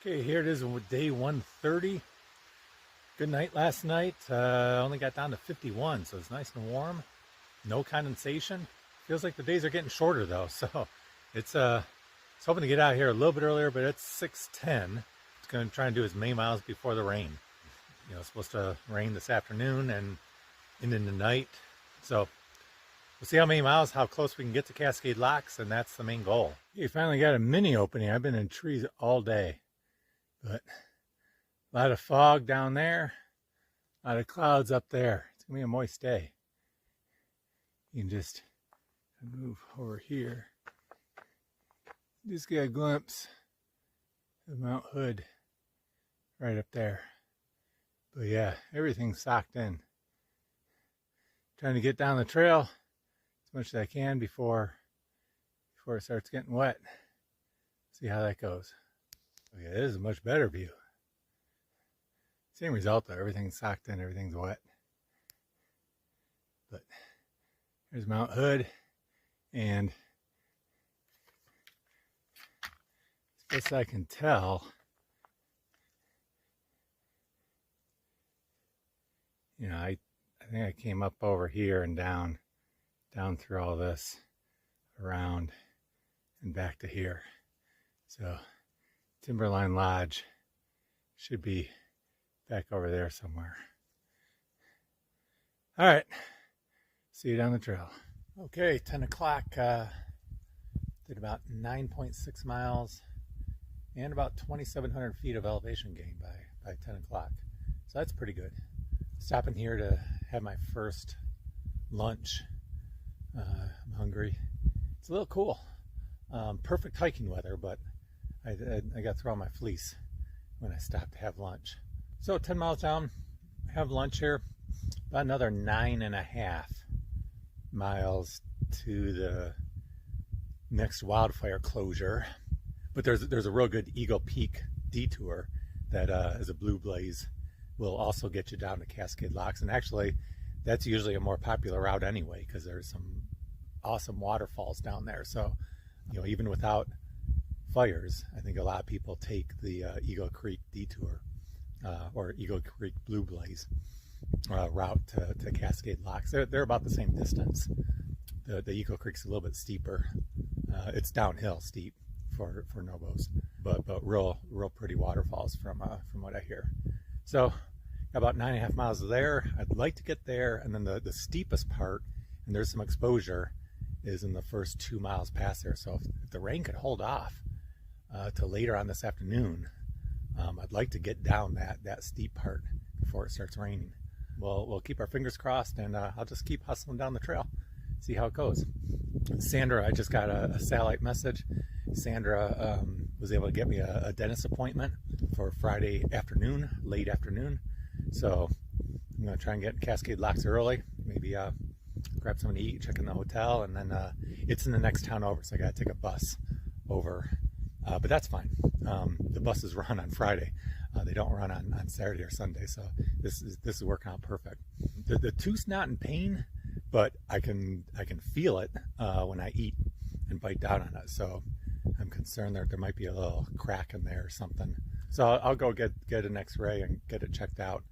Okay, here it is, day 130. Good night last night. Only got down to 51, so it's nice and warm. No condensation. Feels like the days are getting shorter though, so it's hoping to get out here a little bit earlier, but it's 6:10. It's going to try and do as many miles before the rain. You know, it's supposed to rain this afternoon and into the night. So we'll see how many miles, how close we can get to Cascade Locks, and that's the main goal. You finally got a mini opening. I've been in trees all day, but a lot of fog down there, a lot of clouds up there. It's gonna be a moist day. You can just move over here. Just get a glimpse of Mount Hood right up there. But yeah, everything's socked in. Trying to get down the trail as much as I can before it starts getting wet. See how that goes. Oh yeah, this is a much better view. Same result though, everything's socked in, everything's wet. But there's Mount Hood, and as best I can tell, you know, I think I came up over here and down through all this, around and back to here. So Timberline Lodge should be back over there somewhere. All right, see you down the trail. Okay, 10 o'clock, did about 9.6 miles and about 2,700 feet of elevation gain by 10 o'clock. So that's pretty good. Stopping here to have my first lunch. I'm hungry. It's a little cool. Perfect hiking weather, but I got to throw on my fleece when I stopped to have lunch. So 10 miles down, have lunch here. About another 9.5 miles to the next wildfire closure. But there's a real good Eagle Peak detour that is a blue blaze. Will also get you down to Cascade Locks. And actually, that's usually a more popular route anyway, because there's some awesome waterfalls down there. So, you know, even without fires, I think a lot of people take the Eagle Creek detour or Eagle Creek Blue Blaze route to Cascade Locks. They're about the same distance. The Eagle Creek's a little bit steeper. It's downhill steep for Nobos, but real pretty waterfalls from what I hear. So about 9.5 miles there. I'd like to get there, and then the steepest part, and there's some exposure, is in the first 2 miles past there. So if the rain could hold off till later on this afternoon, I'd like to get down that steep part before it starts raining. We'll keep our fingers crossed, and I'll just keep hustling down the trail, see how it goes. Sandra, I just got a satellite message. Sandra was able to get me a dentist appointment for Friday afternoon, late afternoon. So I'm going to try and get Cascade Locks early, maybe grab something to eat, check in the hotel, and then it's in the next town over, so I got to take a bus over. But that's fine. The buses run on Friday. They don't run on Saturday or Sunday, so this is working out perfect. The tooth's not in pain, but I can feel it when I eat and bite down on it. So I'm concerned that there might be a little crack in there or something. So I'll go get an X-ray and get it checked out.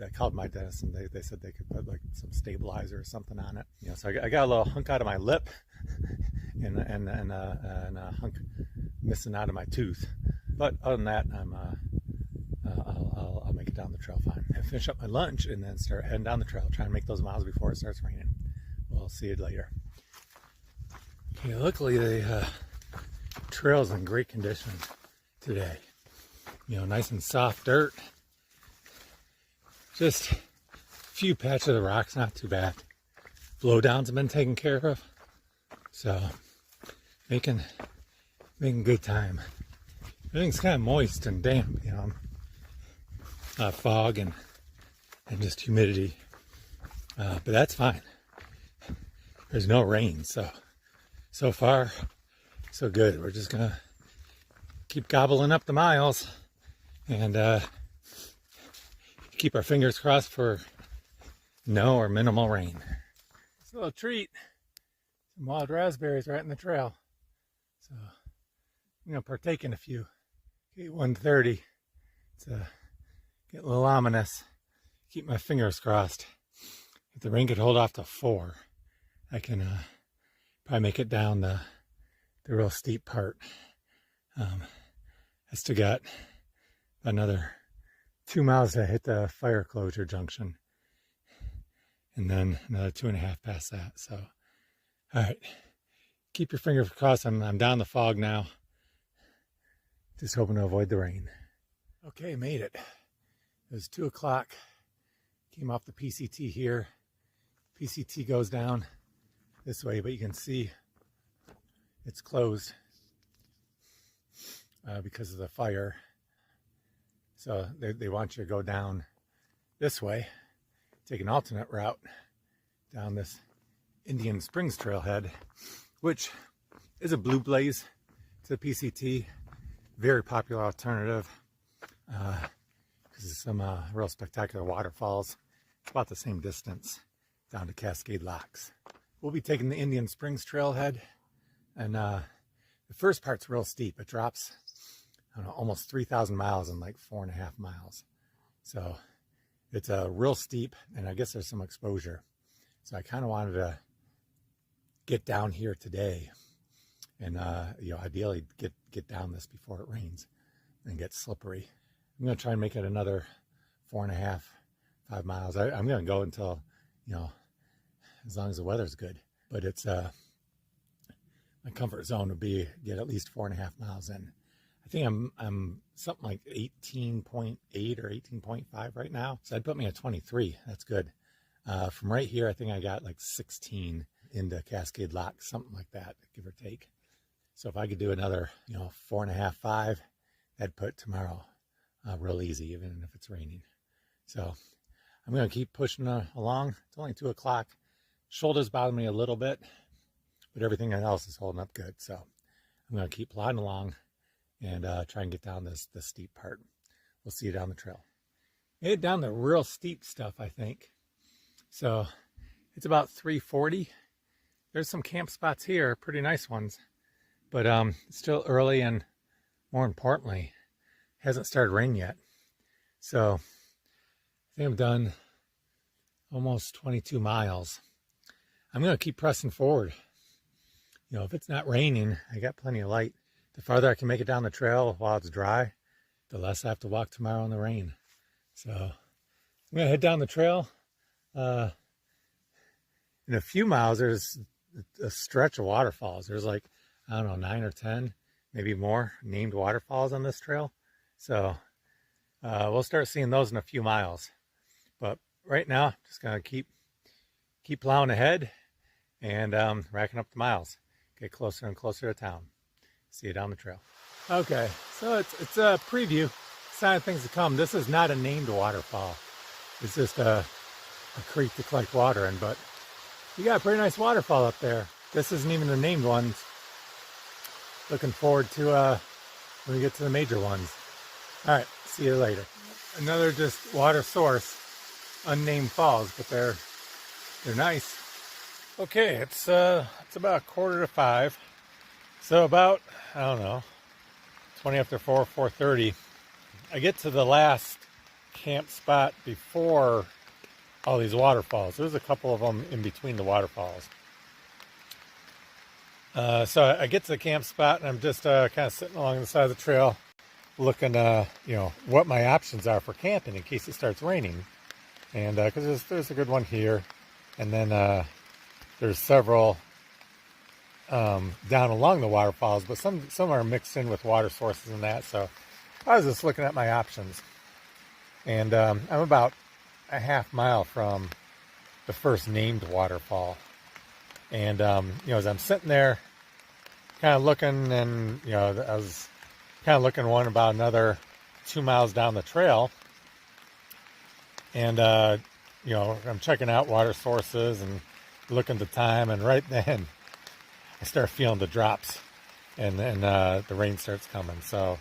I called my dentist, and they said they could put like some stabilizer or something on it. You know, so I got a little hunk out of my lip and a hunk missing out of my tooth. But other than that, I'll make it down the trail fine. I finish up my lunch and then start heading down the trail, trying to make those miles before it starts raining. We'll see you later. Okay, luckily the trail's in great condition today. You know, nice and soft dirt. Just a few patches of rocks, not too bad. Blowdowns have been taken care of, so making good time. Everything's kind of moist and damp, you know, fog and just humidity, but that's fine. There's no rain, so far so good. We're just gonna keep gobbling up the miles and keep our fingers crossed for no or minimal rain. It's a little treat. Some wild raspberries right in the trail. So I'm gonna partake in a few. Okay, 1:30. It's getting a little ominous. Keep my fingers crossed. If the rain could hold off to 4, I can probably make it down the real steep part. I still got another 2 miles to hit the fire closure junction, and then another 2.5 past that. So, all right, keep your fingers crossed. I'm down the fog now. Just hoping to avoid the rain. Okay, made it. It was 2 o'clock. Came off the PCT here. PCT goes down this way, but you can see it's closed because of the fire. So they want you to go down this way, take an alternate route down this Indian Springs trailhead, which is a blue blaze to the PCT. Very popular alternative because of some real spectacular waterfalls. It's about the same distance down to Cascade Locks. We'll be taking the Indian Springs trailhead, and the first part's real steep. It drops, I don't know, almost 3,000 miles in like 4.5 miles. So it's real steep, and I guess there's some exposure. So I kind of wanted to get down here today, and ideally get down this before it rains and get slippery. I'm gonna try and make it another 4.5, 5 miles. I'm gonna go until, as long as the weather's good. But it's my comfort zone would be get at least 4.5 miles in. I think I'm something like 18.8 or 18.5 right now. So I'd put me at 23. That's good. From right here, I think I got like 16 into Cascade Lock, something like that, give or take. So if I could do another, 4.5, 5, that'd put tomorrow real easy, even if it's raining. So I'm going to keep pushing along. It's only 2 o'clock. Shoulders bother me a little bit, but everything else is holding up good. So I'm going to keep plodding along and try and get down this steep part. We'll see you down the trail. Made it down the real steep stuff, I think. So it's about 3:40. There's some camp spots here, pretty nice ones, but it's still early, and more importantly, hasn't started raining yet. So I think I've done almost 22 miles. I'm going to keep pressing forward. If it's not raining, I got plenty of light. The farther I can make it down the trail while it's dry, the less I have to walk tomorrow in the rain. So I'm going to head down the trail. In a few miles, there's a stretch of waterfalls. There's like, 9 or 10, maybe more named waterfalls on this trail. So we'll start seeing those in a few miles. But right now, just going to keep plowing ahead and racking up the miles. Get closer and closer to town. See you down the trail. Okay, so it's a preview, sign of things to come. This is not a named waterfall. It's just a creek to collect water in, but you got a pretty nice waterfall up there. This isn't even the named ones. Looking forward to when we get to the major ones. All right, see you later. Another just water source, unnamed falls, but they're nice. Okay, it's about 4:45. So about, 20 after 4, 4:30. I get to the last camp spot before all these waterfalls. There's a couple of them in between the waterfalls. So I get to the camp spot, and I'm just kind of sitting along the side of the trail looking, what my options are for camping in case it starts raining. And because there's a good one here, and then there's several down along the waterfalls, but some are mixed in with water sources and that. So I was just looking at my options, and I'm about a half mile from the first named waterfall. And as I'm sitting there kind of looking, and I was kind of looking one about another 2 miles down the trail, and I'm checking out water sources and looking at the time, and right then I start feeling the drops, and then the rain starts coming. So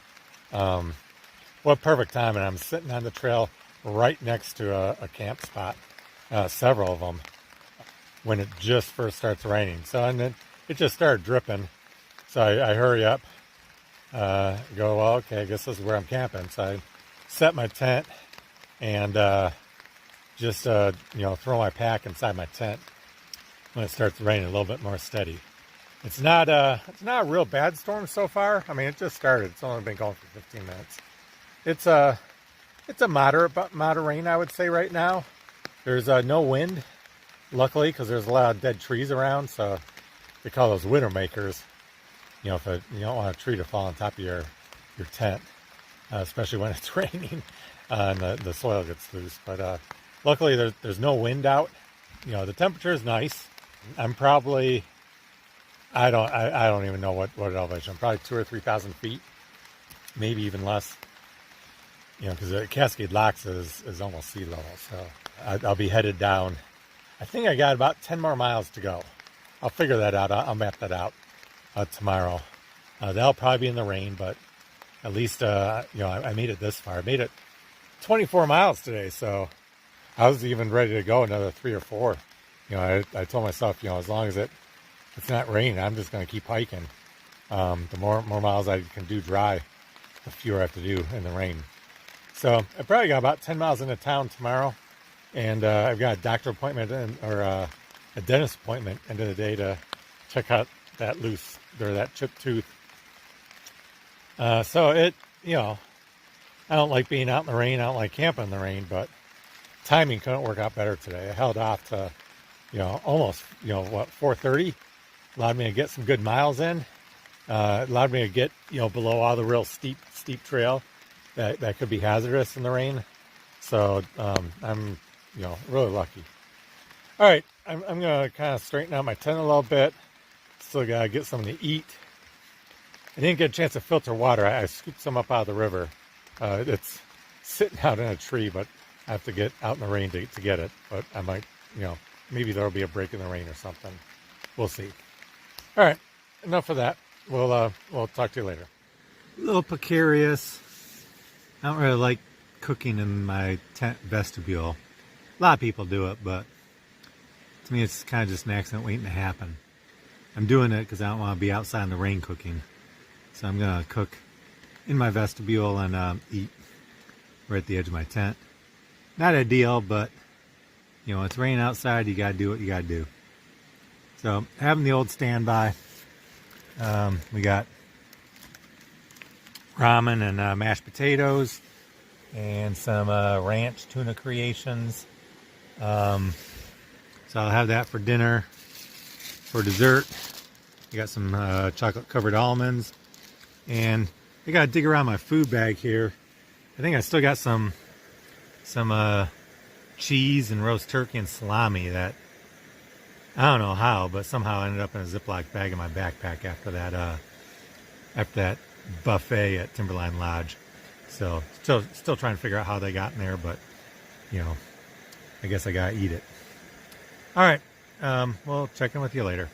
what perfect time. And I'm sitting on the trail right next to a camp spot, several of them, when it just first starts raining. So, and then it just started dripping. So I hurry up, Go, well, okay, I guess this is where I'm camping. So I set my tent and just throw my pack inside my tent when it starts raining a little bit more steady. It's not a real bad storm so far. I mean, it just started. It's only been going for 15 minutes. It's a moderate rain, I would say, right now. There's no wind, luckily, because there's a lot of dead trees around. So they call those winter makers. If you don't want a tree to fall on top of your tent, especially when it's raining and the soil gets loose. But luckily, there's no wind out. The temperature is nice. I'm probably, I don't even know what elevation. I'm probably 2,000 or 3,000 feet, maybe even less. Because the Cascade Locks is almost sea level, so I'll be headed down. I think I got about 10 more miles to go. I'll figure that out. I'll map that out tomorrow. That'll probably be in the rain, but at least I made it this far. I made it 24 miles today, so I was even ready to go another 3 or 4. I told myself, as long as it's not raining, I'm just going to keep hiking. The more miles I can do dry, the fewer I have to do in the rain. So I probably got about 10 miles into town tomorrow, and I've got a doctor appointment or a dentist appointment end of the day to check out that chipped tooth. So I don't like being out in the rain. I don't like camping in the rain, but timing couldn't work out better today. I held off to, almost, 4:30. Allowed me to get some good miles in. Allowed me to get, below all the real steep trail that could be hazardous in the rain. So I'm, really lucky. All right, I'm going to kind of straighten out my tent a little bit. Still got to get something to eat. I didn't get a chance to filter water. I scooped some up out of the river. It's sitting out in a tree, but I have to get out in the rain to get it. But I might, maybe there'll be a break in the rain or something. We'll see. All right, enough of that. We'll talk to you later. A little precarious. I don't really like cooking in my tent vestibule. A lot of people do it, but to me it's kind of just an accident waiting to happen. I'm doing it because I don't want to be outside in the rain cooking. So I'm going to cook in my vestibule and eat right at the edge of my tent. Not ideal, but it's raining outside, you got to do what you got to do. So having the old standby. We got ramen and mashed potatoes and some ranch tuna creations. So I'll have that for dinner. For dessert, I got some chocolate covered almonds, and I gotta dig around my food bag here. I think I still got some cheese and roast turkey and salami that I don't know how, but somehow ended up in a Ziploc bag in my backpack after that buffet at Timberline Lodge. So still trying to figure out how they got in there, but I guess I gotta eat it. All right, we'll check in with you later.